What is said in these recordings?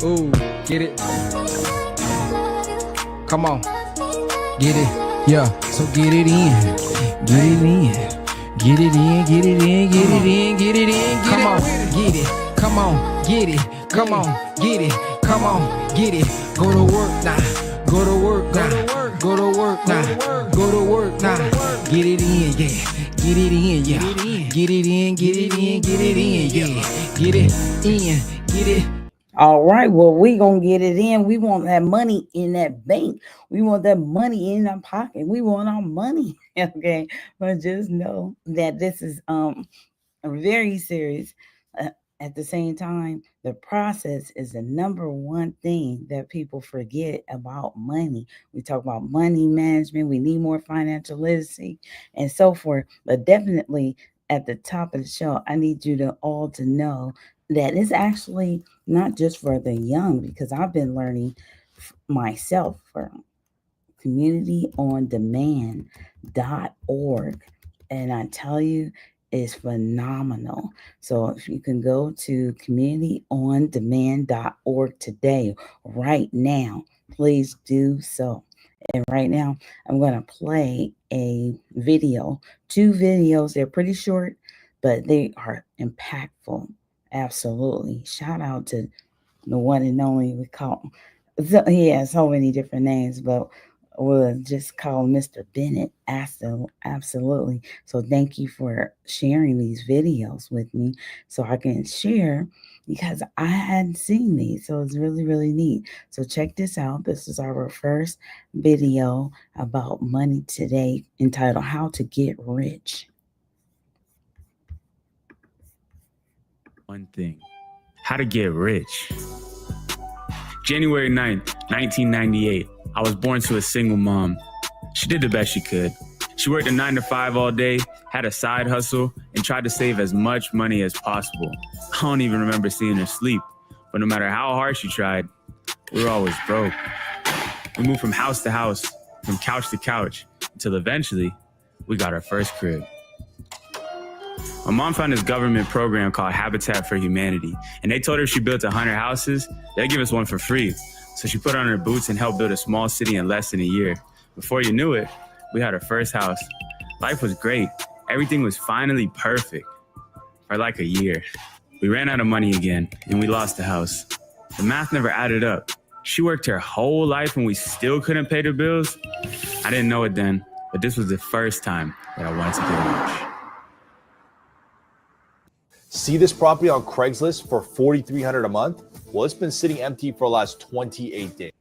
Ooh, get it. Come on. Get it. Yeah. So get it in. Get it in. Get it in. Get it in. Get it in. Get it in. Come on. Get it. Come on. Get it. Come on. Get it. Come on. Get it. Go to work now. Go to work now. Go to work now. Go to work now. Get it in, yeah. Get it in, yeah. Get it in, get it in, get it in, yeah. Get it in, get it. All right, well, we gonna get it in. We want that money in that bank. We want that money in our pocket. We want our money, okay? But just know that this is very serious. At the same time, the process is the number one thing that people forget about money. We talk about money management. We need more financial literacy and so forth. But definitely at the top of the show, I need you to all to know that it's actually not just for the young, because I've been learning myself from communityondemand.org. And I tell you, is phenomenal. So if you can go to communityondemand.org today, right now, please do so. And right now, I'm going to play a video, 2 videos. They're pretty short, but they are impactful. Absolutely. Shout out to the one and only we call. So, he has so many different names, but we'll just call Mr. Bennett. Absolutely. So thank you for sharing these videos with me so I can share, because I hadn't seen these. So it's really, really neat. So check this out. This is our first video about money today, entitled How to Get Rich. One thing, how to get rich. January 9th, 1998. I was born to a single mom. She did the best she could. She worked a 9 to 5 all day, had a side hustle, and tried to save as much money as possible. I don't even remember seeing her sleep, but no matter how hard she tried, we were always broke. We moved from house to house, from couch to couch, until eventually we got our first crib. My mom found this government program called Habitat for Humanity, and they told her if she built 100 houses, they'd give us one for free. So she put on her boots and helped build a small city in less than a year. Before you knew it, we had our first house. Life was great. Everything was finally perfect. For like a year. We ran out of money again, and we lost the house. The math never added up. She worked her whole life and we still couldn't pay the bills? I didn't know it then, but this was the first time that I wanted to get rich. See this property on Craigslist for $4,300 a month? Well, it's been sitting empty for the last 28 days.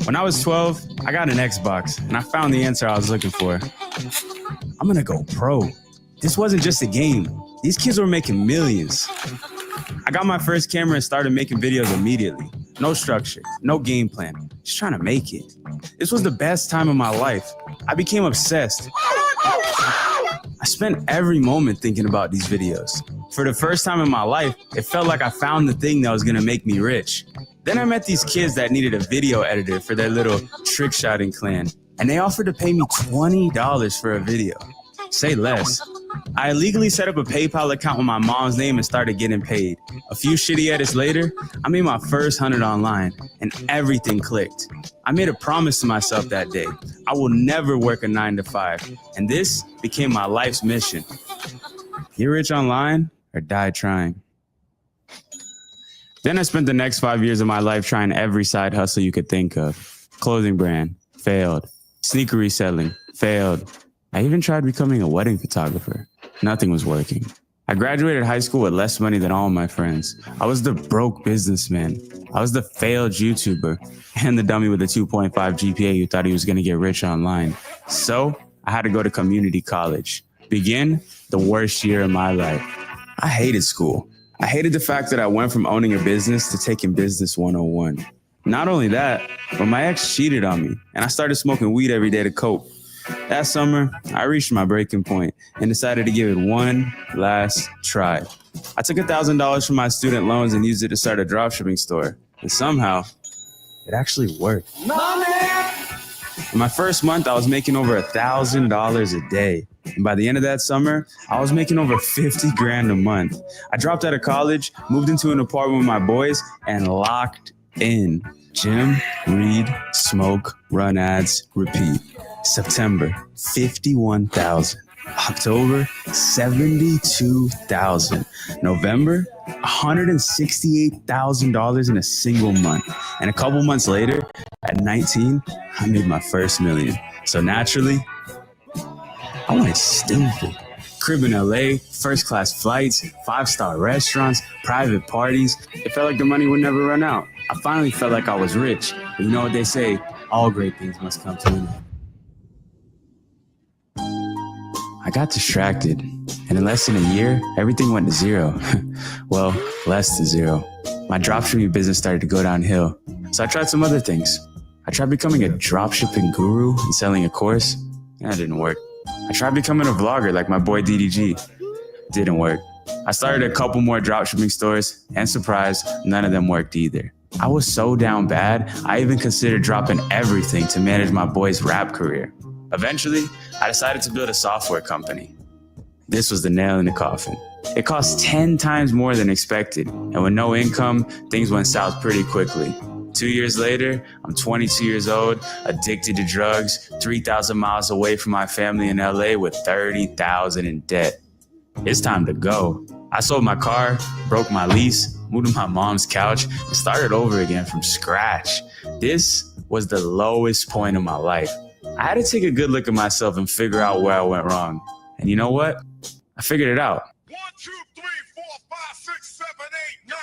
When I was 12, I got an Xbox, and I found the answer I was looking for. I'm gonna go pro. This wasn't just a game. These kids were making millions. I got my first camera and started making videos immediately. No structure, no game plan, just trying to make it. This was the best time of my life. I became obsessed. I spent every moment thinking about these videos. For the first time in my life, it felt like I found the thing that was gonna make me rich. Then I met these kids that needed a video editor for their little trick shotting clan, and they offered to pay me $20 for a video. Say less. I illegally set up a PayPal account with my mom's name and started getting paid. A few shitty edits later, I made my first 100 online, and everything clicked. I made a promise to myself that day. I will never work a 9 to 5, and this became my life's mission. Get rich online or die trying. Then I spent the next 5 years of my life trying every side hustle you could think of. Clothing brand, failed. Sneaker reselling, failed. I even tried becoming a wedding photographer. Nothing was working. I graduated high school with less money than all my friends. I was the broke businessman. I was the failed YouTuber and the dummy with a 2.5 GPA who thought he was going to get rich online. So I had to go to community college. Begin the worst year of my life. I hated school. I hated the fact that I went from owning a business to taking business 101. Not only that, but my ex cheated on me and I started smoking weed every day to cope. That summer, I reached my breaking point and decided to give it one last try. I took $1,000 from my student loans and used it to start a dropshipping store. And somehow, it actually worked. Money! In my first month, I was making over $1,000 a day. And by the end of that summer, I was making over 50 grand a month. I dropped out of college, moved into an apartment with my boys, and locked in. Gym, read, smoke, run ads, repeat. September, 51,000. October, 72,000. November, $168,000 in a single month. And a couple months later, at 19, I made my first million. So naturally, I went stupid. Crib in LA, first class flights, 5-star restaurants, private parties. It felt like the money would never run out. I finally felt like I was rich. But you know what they say, all great things must come to an end. I got distracted, and in less than a year, everything went to zero. Well, less than zero. My dropshipping business started to go downhill, so I tried some other things. I tried becoming a dropshipping guru and selling a course. That didn't work. I tried becoming a vlogger like my boy DDG. Didn't work. I started a couple more dropshipping stores, and surprise, none of them worked either. I was so down bad, I even considered dropping everything to manage my boy's rap career. Eventually, I decided to build a software company. This was the nail in the coffin. It cost 10 times more than expected, and with no income, things went south pretty quickly. 2 years later, I'm 22 years old, addicted to drugs, 3,000 miles away from my family in LA with 30,000 in debt. It's time to go. I sold my car, broke my lease, moved to my mom's couch, and started over again from scratch. This was the lowest point of my life. I had to take a good look at myself and figure out where I went wrong. And you know what? I figured it out. 1, 2, 3, 4, 5, 6, 7, 8, 9.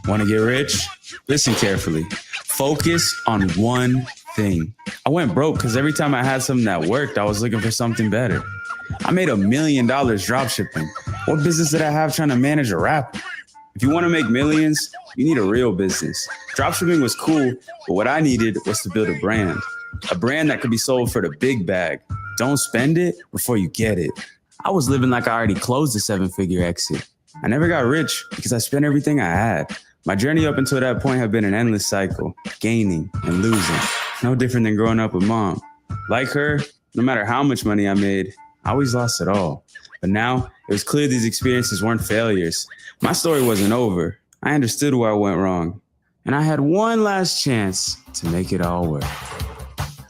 Want to get rich? Listen carefully. Focus on one thing. I went broke because every time I had something that worked, I was looking for something better. I made $1 million dropshipping. What business did I have trying to manage a rapper? If you want to make millions, you need a real business. Dropshipping was cool, but what I needed was to build a brand that could be sold for the big bag. Don't spend it before you get it. I was living like I already closed a 7-figure exit. I never got rich because I spent everything I had. My journey up until that point had been an endless cycle, gaining and losing. No different than growing up with mom. Like her, no matter how much money I made, I always lost it all. But now, it was clear these experiences weren't failures. My story wasn't over. I understood where I went wrong. And I had one last chance to make it all work.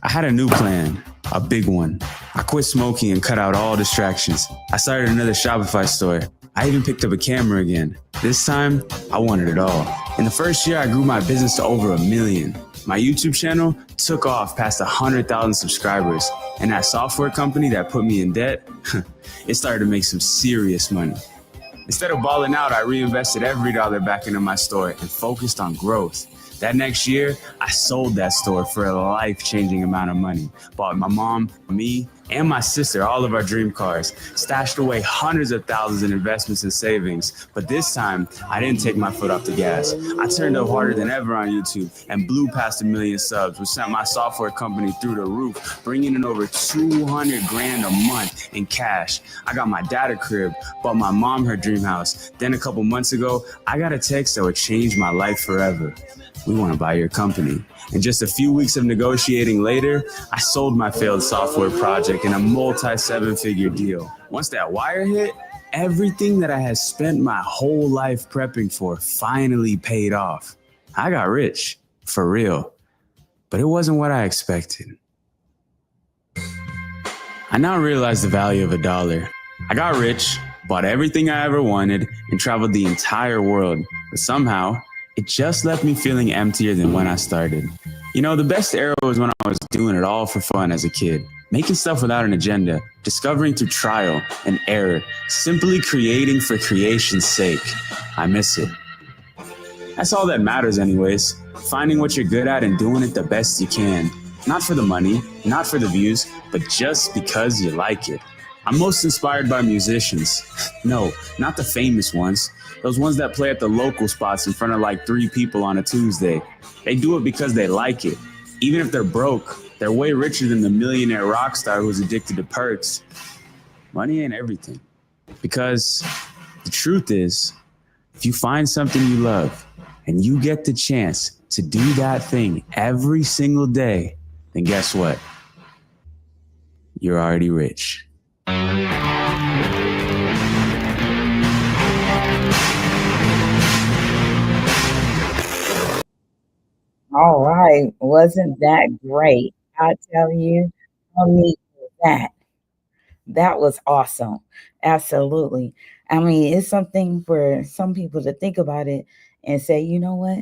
I had a new plan, a big one. I quit smoking and cut out all distractions. I started another Shopify store. I even picked up a camera again. This time, I wanted it all. In the first year, I grew my business to over 1 million. My YouTube channel took off past 100,000 subscribers. And that software company that put me in debt, it started to make some serious money. Instead of balling out, I reinvested every dollar back into my store and focused on growth. That next year, I sold that store for a life-changing amount of money. Bought my mom, me, and my sister all of our dream cars. Stashed away hundreds of thousands in investments and savings. But this time, I didn't take my foot off the gas. I turned up harder than ever on YouTube and blew past 1 million subs, which sent my software company through the roof, bringing in over 200 grand a month in cash. I got my dad a crib, bought my mom her dream house. Then a couple months ago, I got a text that would change my life forever. We want to buy your company. And just a few weeks of negotiating later, I sold my failed software project in a multi-7-figure deal. Once that wire hit, everything that I had spent my whole life prepping for finally paid off. I got rich, for real. But it wasn't what I expected. I now realize the value of $1. I got rich, bought everything I ever wanted, and traveled the entire world. But somehow, it just left me feeling emptier than when I started. You know, the best era was when I was doing it all for fun as a kid. Making stuff without an agenda, discovering through trial and error, simply creating for creation's sake. I miss it. That's all that matters anyways. Finding what you're good at and doing it the best you can. Not for the money, not for the views, but just because you like it. I'm most inspired by musicians. No, not the famous ones. Those ones that play at the local spots in front of like 3 people on a Tuesday. They do it because they like it. Even if they're broke, They're way richer than the millionaire rock star who's addicted to perks. Money ain't everything. Because the truth is, if you find something you love and you get the chance to do that thing every single day, then guess what? You're already rich. All right. Wasn't that great? I tell you, how neat was that? That was awesome. Absolutely. I mean, it's something for some people to think about it and say, you know what?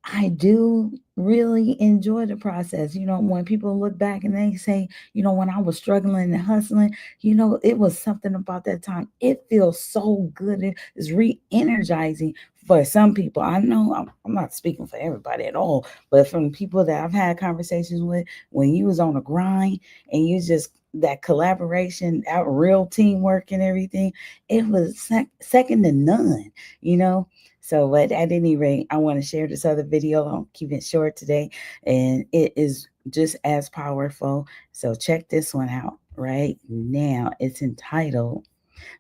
I do really enjoy the process. You know, when people look back and they say, you know, when I was struggling and hustling, you know, it was something about that time. It feels so good. It is re-energizing for some people. I know I'm not speaking for everybody at all, but from people that I've had conversations with, when you was on a grind and you just that collaboration, that real teamwork and everything, it was second to none, you know. So, but at any rate, I want to share this other video. I'll keep it short today, and it is just as powerful. So check this one out right now. It's entitled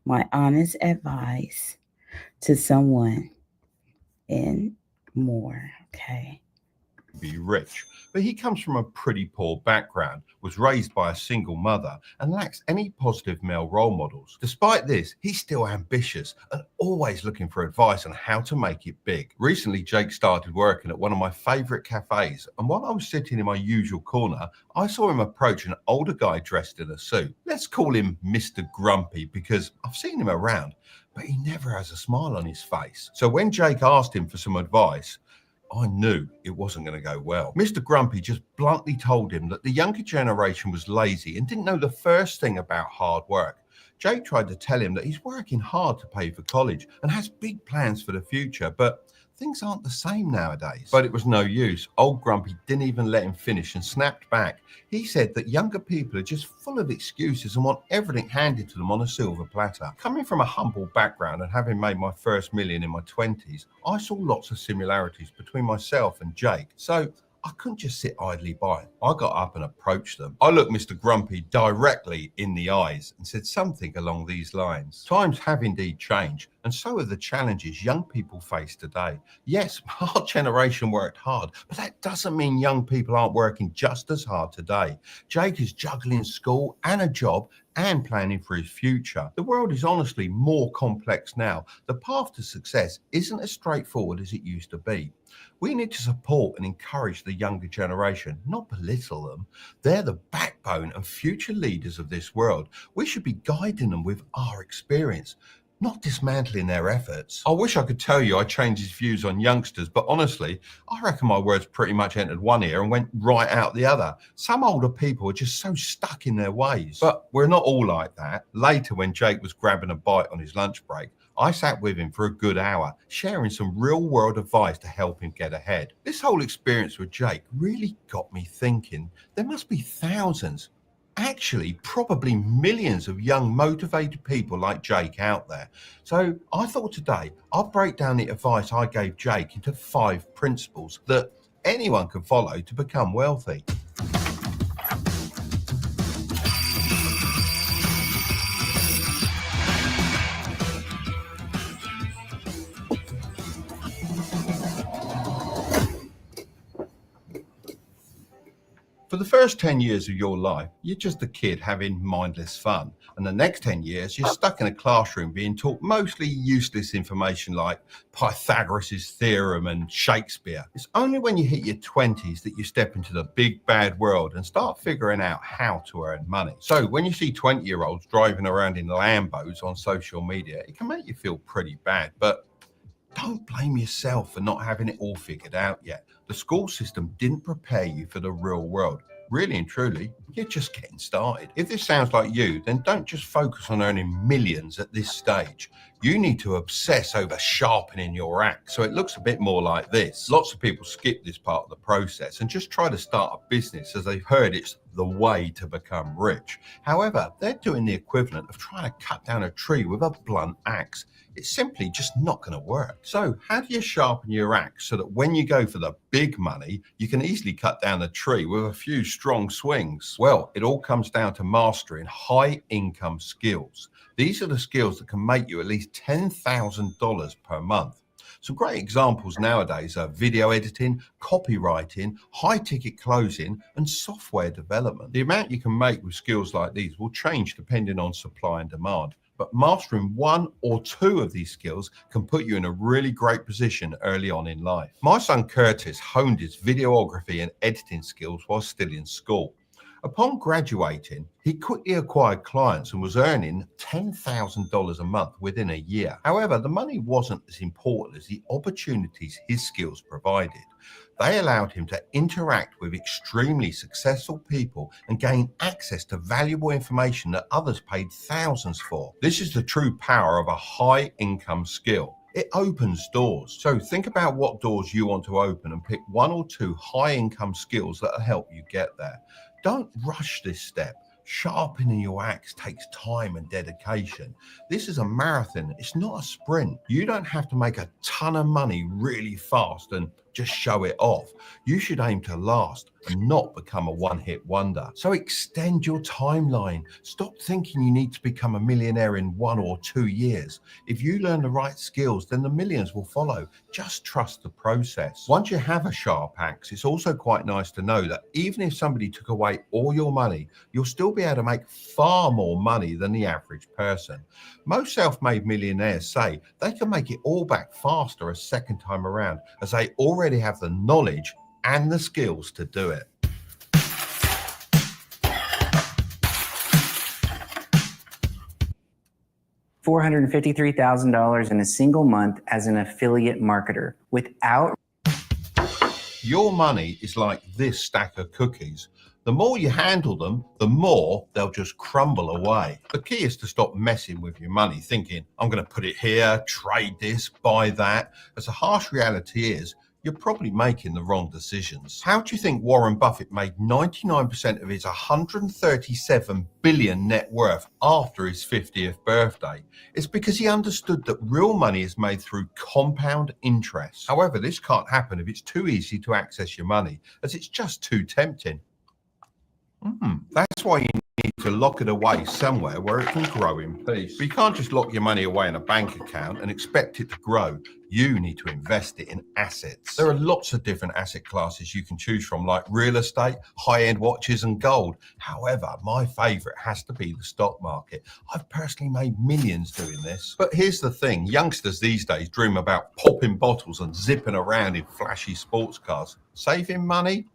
"My Honest Advice to Someone and More." Okay. Be rich, but he comes from a pretty poor background, was raised by a single mother, and lacks any positive male role models. Despite this, he's still ambitious and always looking for advice on how to make it big. Recently, Jake started working at one of my favorite cafes, and while I was sitting in my usual corner, I saw him approach an older guy dressed in a suit. Let's call him Mr. Grumpy because I've seen him around, but he never has a smile on his face. So when Jake asked him for some advice, I knew it wasn't going to go well. Mr. Grumpy just bluntly told him that the younger generation was lazy and didn't know the first thing about hard work. Jake tried to tell him that he's working hard to pay for college and has big plans for the future, but things aren't the same nowadays. But it was no use. Old Grumpy didn't even let him finish and snapped back. He said that younger people are just full of excuses and want everything handed to them on a silver platter. Coming from a humble background and having made my first million in my 20s, I saw lots of similarities between myself and Jake. So I couldn't just sit idly by. I got up and approached them. I looked Mr. Grumpy directly in the eyes and said something along these lines. Times have indeed changed, and so are the challenges young people face today. Yes, our generation worked hard, but that doesn't mean young people aren't working just as hard today. Jake is juggling school and a job and planning for his future. The world is honestly more complex now. The path to success isn't as straightforward as it used to be. We need to support and encourage the younger generation, not belittle them. They're the backbone and future leaders of this world. We should be guiding them with our experience, not dismantling their efforts. I wish I could tell you I changed his views on youngsters, but honestly, I reckon my words pretty much entered one ear and went right out the other. Some older people are just so stuck in their ways. But we're not all like that. Later, when Jake was grabbing a bite on his lunch break, I sat with him for a good hour, sharing some real-world advice to help him get ahead. This whole experience with Jake really got me thinking. There must be thousands, actually probably millions of young motivated people like Jake out there. So I thought today I'll break down the advice I gave Jake into 5 principles that anyone can follow to become wealthy. For the first 10 years of your life, you're just a kid having mindless fun. And the next 10 years, you're stuck in a classroom being taught mostly useless information like Pythagoras' theorem and Shakespeare. It's only when you hit your 20s that you step into the big bad world and start figuring out how to earn money. So when you see 20-year-olds driving around in Lambos on social media, it can make you feel pretty bad. But don't blame yourself for not having it all figured out yet. The school system didn't prepare you for the real world. Really and truly, you're just getting started. If this sounds like you, then don't just focus on earning millions at this stage. You need to obsess over sharpening your axe so it looks a bit more like this. Lots of people skip this part of the process and just try to start a business as they've heard it's the way to become rich. However, they're doing the equivalent of trying to cut down a tree with a blunt axe. it's simply just not going to work. So how do you sharpen your axe so that when you go for the big money, you can easily cut down a tree with a few strong swings? Well, it all comes down to mastering high income skills. These are the skills that can make you at least $10,000 per month. Some great examples nowadays are video editing, copywriting, high-ticket closing, and software development. The amount you can make with skills like these will change depending on supply and demand, but mastering one or two of these skills can put you in a really great position early on in life. My son Curtis honed his videography and editing skills while still in school. Upon graduating, he quickly acquired clients and was earning $10,000 a month within a year. However, the money wasn't as important as the opportunities his skills provided. They allowed him to interact with extremely successful people and gain access to valuable information that others paid thousands for. This is the true power of a high income skill. It opens doors. So think about what doors you want to open and pick one or two high income skills that will help you get there. Don't rush this step. Sharpening your axe takes time and dedication. This is a marathon. It's not a sprint. You don't have to make a ton of money really fast and just show it off. You should aim to last and not become a one-hit wonder. So extend your timeline. Stop thinking you need to become a millionaire in 1 or 2 years. If you learn the right skills, then the millions will follow. Just trust the process. Once you have a sharp axe, it's also quite nice to know that even if somebody took away all your money, you'll still be able to make far more money than the average person. Most self-made millionaires say they can make it all back faster a second time around, as they already have the knowledge and the skills to do it. $453,000 in a single month as an affiliate marketer without. Your money is like this stack of cookies. The more you handle them, the more they'll just crumble away. The key is to stop messing with your money, thinking, I'm going to put it here, trade this, buy that. As the harsh reality is, you're probably making the wrong decisions. How do you think Warren Buffett made 99% of his $137 billion net worth after his 50th birthday? It's because he understood that real money is made through compound interest. However, this can't happen if it's too easy to access your money, as it's just too tempting. That's why you need to lock it away somewhere where it can grow in peace. But you can't just lock your money away in a bank account and expect it to grow. You need to invest it in assets. There are lots of different asset classes you can choose from, like real estate, high-end watches, and gold. However, my favorite has to be the stock market. I've personally made millions doing this. But here's the thing, youngsters these days dream about popping bottles and zipping around in flashy sports cars. Saving money?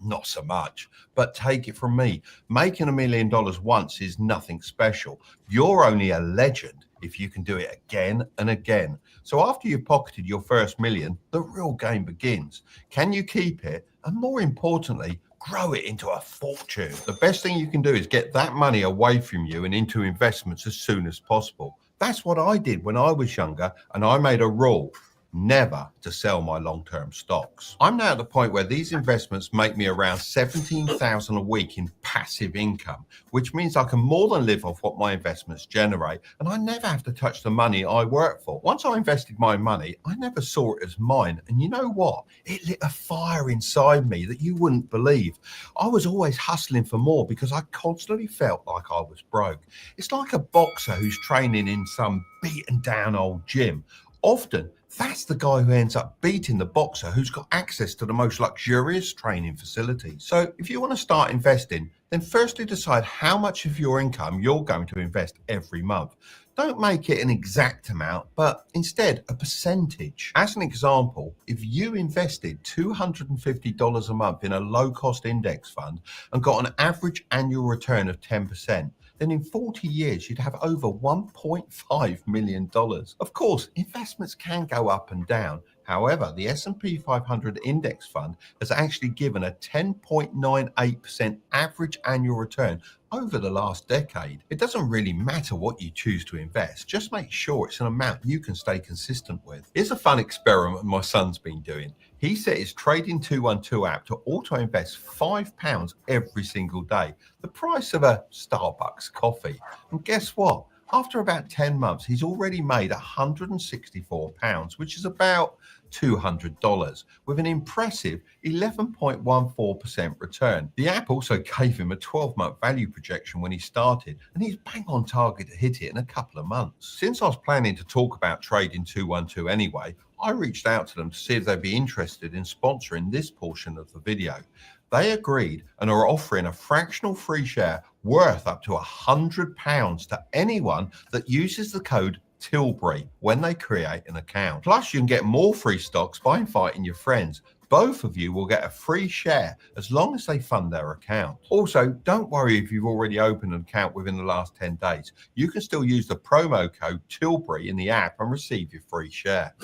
Not so much, but take it from me. Making $1 million once is nothing special. You're only a legend if you can do it again and again. So after you've pocketed your first million, the real game begins. Can you keep it? And more importantly, grow it into a fortune. The best thing you can do is get that money away from you and into investments as soon as possible. That's what I did when I was younger, and I made a rule: never to sell my long-term stocks. I'm now at the point where these investments make me around $17,000 a week in passive income, which means I can more than live off what my investments generate, and I never have to touch the money I work for. Once I invested my money, I never saw it as mine, and you know what? It lit a fire inside me that you wouldn't believe. I was always hustling for more because I constantly felt like I was broke. It's like a boxer who's training in some beaten down old gym. Often, that's the guy who ends up beating the boxer who's got access to the most luxurious training facilities. So if you want to start investing, then firstly decide how much of your income you're going to invest every month. Don't make it an exact amount, but instead a percentage. As an example, if you invested $250 a month in a low-cost index fund and got an average annual return of 10%, then in 40 years, you'd have over $1.5 million. Of course, investments can go up and down. However, the S&P 500 index fund has actually given a 10.98% average annual return over the last decade. It doesn't really matter what you choose to invest, just make sure it's an amount you can stay consistent with. Here's a fun experiment my son's been doing. He set his Trading 212 app to auto-invest £5 every single day, the price of a Starbucks coffee. And guess what? After about 10 months, he's already made £164, which is about $200, with an impressive 11.14% return. The app also gave him a 12-month value projection when he started, and he's bang on target to hit it in a couple of months. Since I was planning to talk about Trading 212 anyway, I reached out to them to see if they'd be interested in sponsoring this portion of the video. They agreed and are offering a fractional free share worth up to £100 to anyone that uses the code Tilbury when they create an account. Plus, you can get more free stocks by inviting your friends. Both of you will get a free share as long as they fund their account. Also, don't worry if you've already opened an account within the last 10 days. You can still use the promo code Tilbury in the app and receive your free share.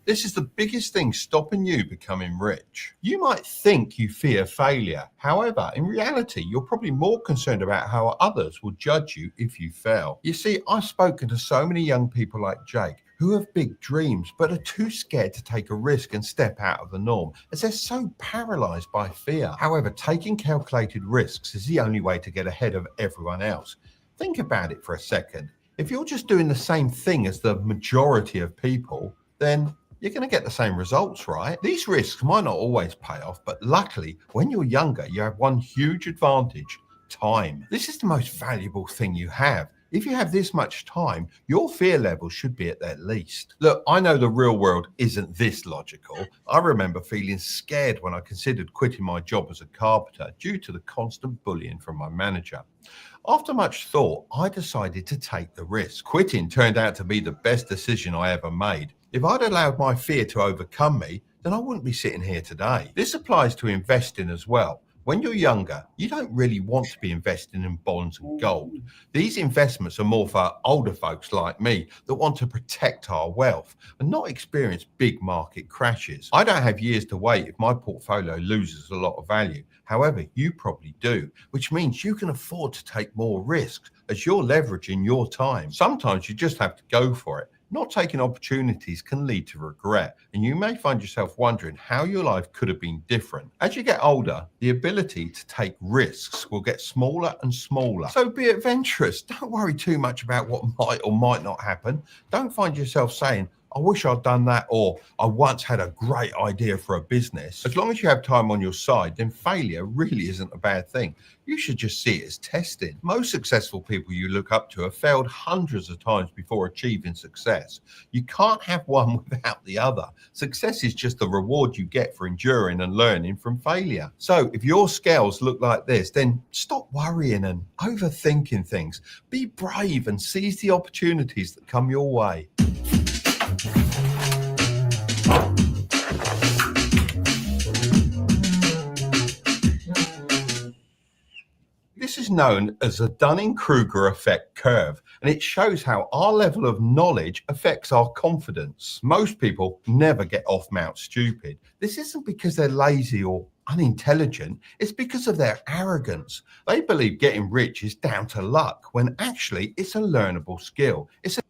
This is the biggest thing stopping you becoming rich. You might think you fear failure. However, in reality, you're probably more concerned about how others will judge you if you fail. You see, I've spoken to so many young people like Jake who have big dreams but are too scared to take a risk and step out of the norm as they're so paralyzed by fear. However, taking calculated risks is the only way to get ahead of everyone else. Think about it for a second. If you're just doing the same thing as the majority of people, then you're going to get the same results, right? These risks might not always pay off, but luckily, when you're younger, you have one huge advantage: time. This is the most valuable thing you have. If you have this much time, your fear level should be at their least. Look, I know the real world isn't this logical. I remember feeling scared when I considered quitting my job as a carpenter due to the constant bullying from my manager. After much thought, I decided to take the risk. Quitting turned out to be the best decision I ever made. If I'd allowed my fear to overcome me, then I wouldn't be sitting here today. This applies to investing as well. When you're younger, you don't really want to be investing in bonds and gold. These investments are more for older folks like me that want to protect our wealth and not experience big market crashes. I don't have years to wait if my portfolio loses a lot of value. However, you probably do, which means you can afford to take more risks as you're leveraging your time. Sometimes you just have to go for it. Not taking opportunities can lead to regret, and you may find yourself wondering how your life could have been different. As you get older, the ability to take risks will get smaller and smaller. So be adventurous. Don't worry too much about what might or might not happen. Don't find yourself saying, I wish I'd done that, or I once had a great idea for a business. As long as you have time on your side, then failure really isn't a bad thing. You should just see it as testing. Most successful people you look up to have failed hundreds of times before achieving success. You can't have one without the other. Success is just the reward you get for enduring and learning from failure. So if your scales look like this, then stop worrying and overthinking things. Be brave and seize the opportunities that come your way. This is known as the Dunning-Kruger effect curve, and it shows how our level of knowledge affects our confidence. Most people never get off Mount Stupid. This isn't because they're lazy or unintelligent, it's because of their arrogance. They believe getting rich is down to luck, when actually it's a learnable skill. It's a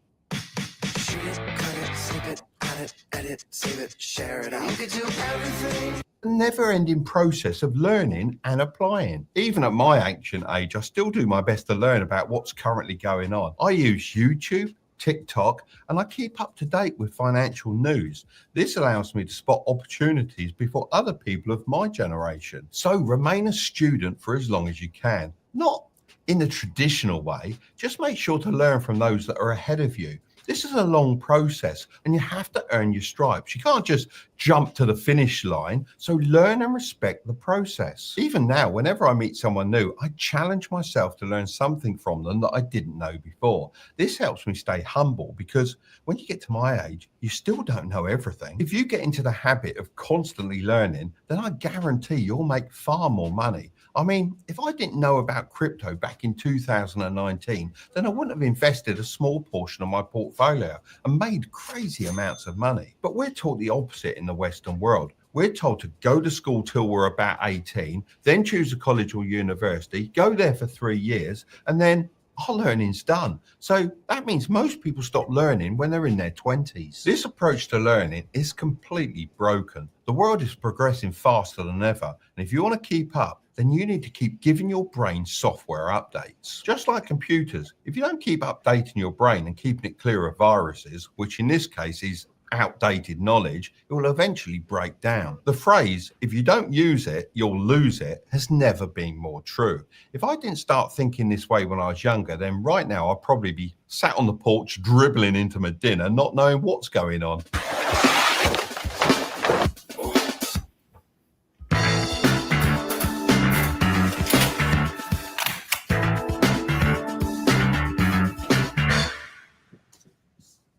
edit, save it, share it out. You could do everything. A never-ending process of learning and applying. Even at my ancient age, I still do my best to learn about what's currently going on. I use YouTube, TikTok, and I keep up to date with financial news. This allows me to spot opportunities before other people of my generation. So remain a student for as long as you can. Not in the traditional way, just make sure to learn from those that are ahead of you. This is a long process and you have to earn your stripes. You can't just jump to the finish line. So learn and respect the process. Even now, whenever I meet someone new, I challenge myself to learn something from them that I didn't know before. This helps me stay humble because when you get to my age, you still don't know everything. If you get into the habit of constantly learning, then I guarantee you'll make far more money. I mean, if I didn't know about crypto back in 2019, then I wouldn't have invested a small portion of my portfolio and made crazy amounts of money. But we're taught the opposite in the Western world. We're told to go to school till we're about 18, then choose a college or university, go there for 3 years, and then our learning's done. So that means most people stop learning when they're in their 20s. This approach to learning is completely broken. The world is progressing faster than ever, and if you want to keep up, then you need to keep giving your brain software updates. Just like computers, if you don't keep updating your brain and keeping it clear of viruses, which in this case is outdated knowledge, it will eventually break down. The phrase, if you don't use it, you'll lose it, has never been more true. If I didn't start thinking this way when I was younger, then right now I'd probably be sat on the porch dribbling into my dinner, not knowing what's going on.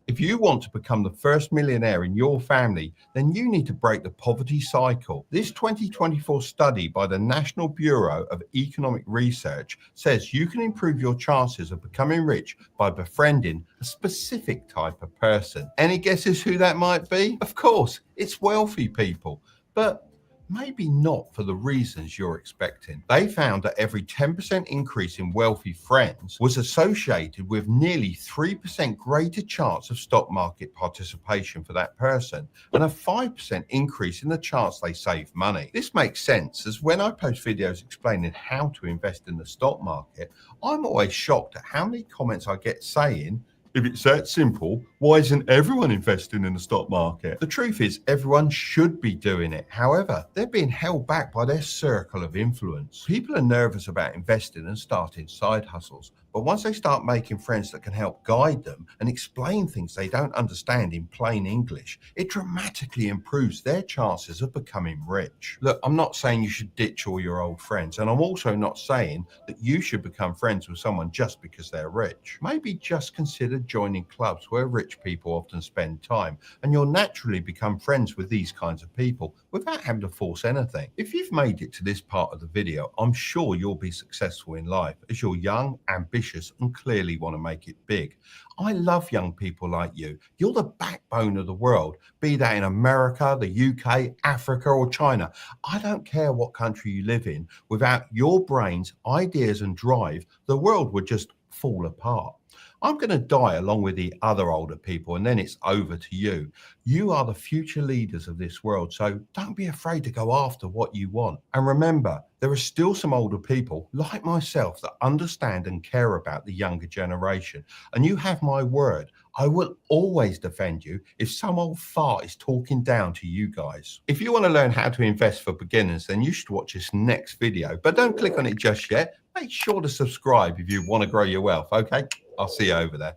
If you want to become the first millionaire in your family, then you need to break the poverty cycle. This 2024 study by the National Bureau of Economic Research says you can improve your chances of becoming rich by befriending a specific type of person. Any guesses who that might be? Of course, it's wealthy people, but maybe not for the reasons you're expecting. They found that every 10% increase in wealthy friends was associated with nearly 3% greater chance of stock market participation for that person and a 5% increase in the chance they save money. This makes sense, as when I post videos explaining how to invest in the stock market, I'm always shocked at how many comments I get saying, if it's that simple, why isn't everyone investing in the stock market? The truth is, everyone should be doing it. However, they're being held back by their circle of influence. People are nervous about investing and starting side hustles, but once they start making friends that can help guide them and explain things they don't understand in plain English, it dramatically improves their chances of becoming rich. Look, I'm not saying you should ditch all your old friends, and I'm also not saying that you should become friends with someone just because they're rich. Maybe just consider joining clubs where rich people often spend time, and you'll naturally become friends with these kinds of people without having to force anything. If you've made it to this part of the video, I'm sure you'll be successful in life as you're young, ambitious, and clearly want to make it big. I love young people like you. You're the backbone of the world, be that in America, the UK, Africa, or China. I don't care what country you live in. Without your brains, ideas, and drive, the world would just fall apart. I'm going to die along with the other older people, and then it's over to you. You are the future leaders of this world, so don't be afraid to go after what you want. And remember, there are still some older people like myself that understand and care about the younger generation. And you have my word, I will always defend you if some old fart is talking down to you guys. If you want to learn how to invest for beginners, then you should watch this next video, but don't click on it just yet. Make sure to subscribe if you want to grow your wealth, okay? I'll see you over there.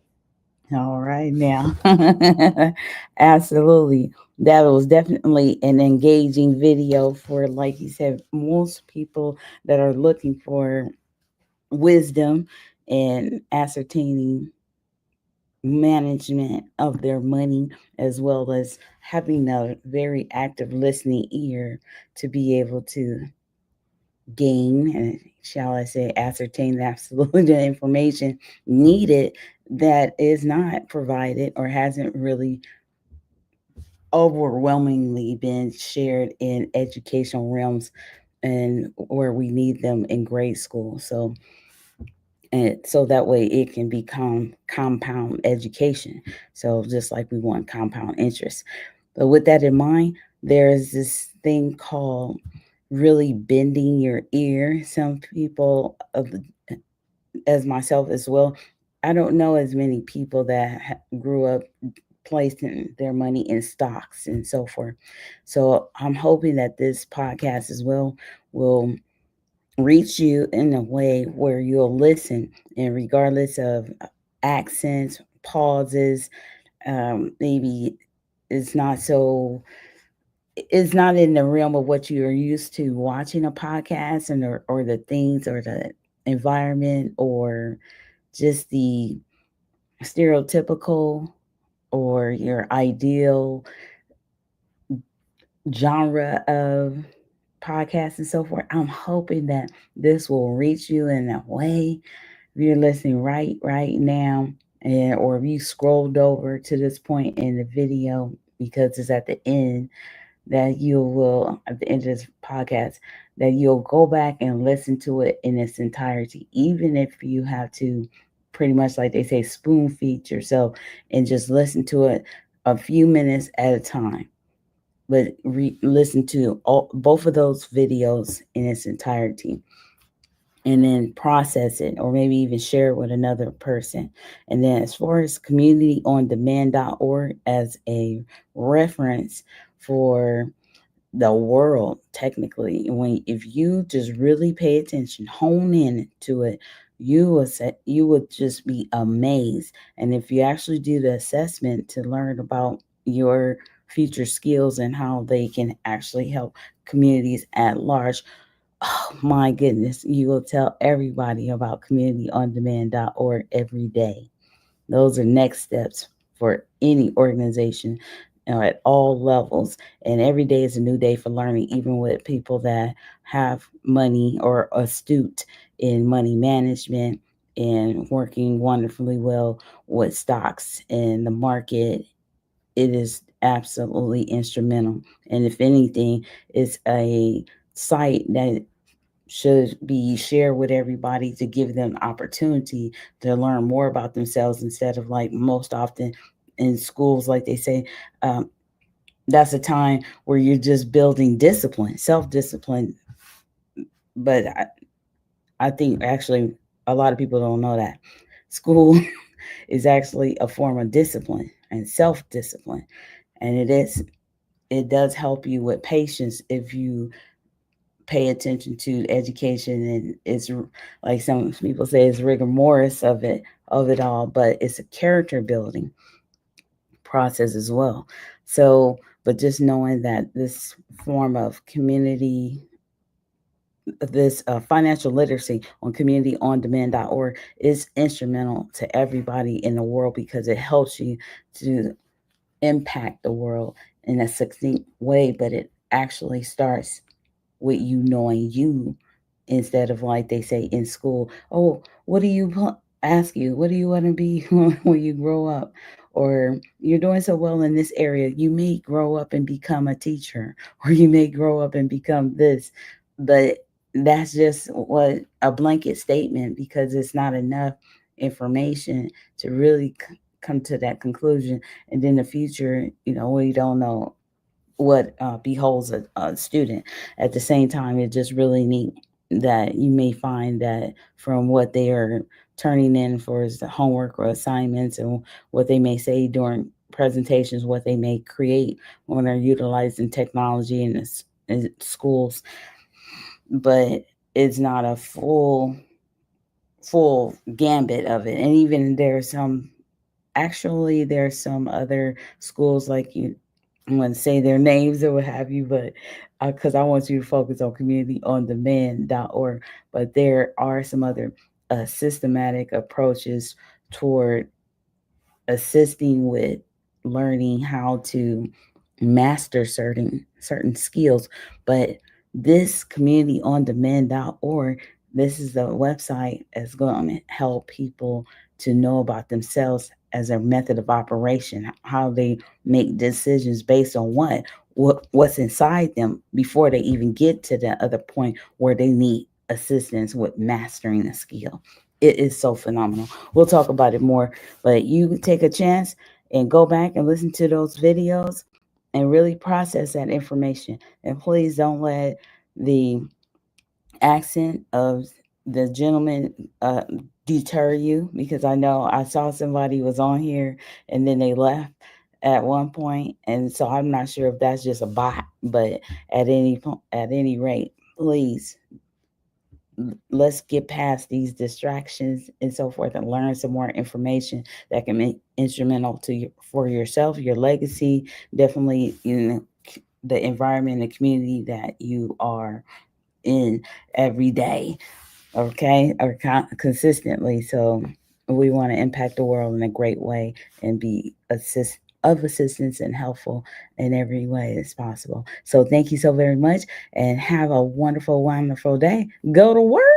All right, now. Absolutely. That was definitely an engaging video for, like you said, most people that are looking for wisdom and ascertaining management of their money, as well as having a very active listening ear to be able to gain and, shall I say, ascertain absolutely the information needed that is not provided or hasn't really overwhelmingly been shared in educational realms and where we need them in grade school. So, and so that way it can become compound education. So just like we want compound interest. But with that in mind, there's this thing called really bending your ear. Some people, as myself as well, I don't know as many people that grew up placing their money in stocks and so forth. So I'm hoping that this podcast as well will reach you in a way where you'll listen, and regardless of accents, pauses, maybe it's not so it's not in the realm of what you're used to watching a podcast, and or the things or the environment or just the stereotypical or your ideal genre of podcasts and so forth. I'm hoping that this will reach you in a way. If you're listening right now, and or if you scrolled over to this point in the video because it's at the end, that you will, at the end of this podcast, that you'll go back and listen to it in its entirety, even if you have to pretty much like they say, spoon feed yourself and just listen to it a few minutes at a time. But listen to both of those videos in its entirety, and then process it, or maybe even share it with another person. And then as far as communityondemand.org as a reference for the world, technically, if you just really pay attention, hone in to it, you would just be amazed. And if you actually do the assessment to learn about your future skills and how they can actually help communities at large, oh my goodness, you will tell everybody about communityondemand.org every day. Those are next steps for any organization, at all levels. And every day is a new day for learning, even with people that have money or astute in money management and working wonderfully well with stocks and the market. It is absolutely instrumental. And if anything, it's a site that should be shared with everybody to give them opportunity to learn more about themselves, instead of, like, most often in schools, like they say, that's a time where you're just building discipline, self-discipline. But I think actually a lot of people don't know that school is actually a form of discipline and self-discipline. And it does help you with patience if you pay attention to education. And it's like some people say, it's rigor mortis of it all, but it's a character building process as well. So, but just knowing that this form of this financial literacy on communityondemand.org is instrumental to everybody in the world, because it helps you to impact the world in a succinct way. But it actually starts with you knowing you, instead of, like they say in school, oh, what do you ask you, what do you want to be when you grow up? Or you're doing so well in this area, you may grow up and become a teacher, or you may grow up and become this. But that's just what a blanket statement, because it's not enough information to really come to that conclusion. And in the future, we don't know what beholds a student. At the same time, it's just really neat that you may find that from what they are turning in for as the homework or assignments, and what they may say during presentations, what they may create when they're utilizing technology in schools. But it's not a full gambit of it. And even there's some other schools, like, I'm going to say their names or what have you, but because I want you to focus on communityondemand.org. But there are some other systematic approaches toward assisting with learning how to master certain skills. But this communityondemand.org, this is the website that's going to help people to know about themselves as a method of operation, how they make decisions based on what's inside them before they even get to the other point where they need assistance with mastering a skill. It is so phenomenal. We'll talk about it more, but you take a chance and go back and listen to those videos and really process that information. And please don't let the accent of the gentleman deter you, because I know I saw somebody was on here and then they left at one point, and so I'm not sure if that's just a bot. But at any rate, please, let's get past these distractions and so forth, and learn some more information that can make instrumental for yourself, your legacy, definitely in the environment and community that you are in every day, okay, or consistently. So we want to impact the world in a great way and be of assistance and helpful in every way as possible. So thank you so very much, and have a wonderful day. Go to work.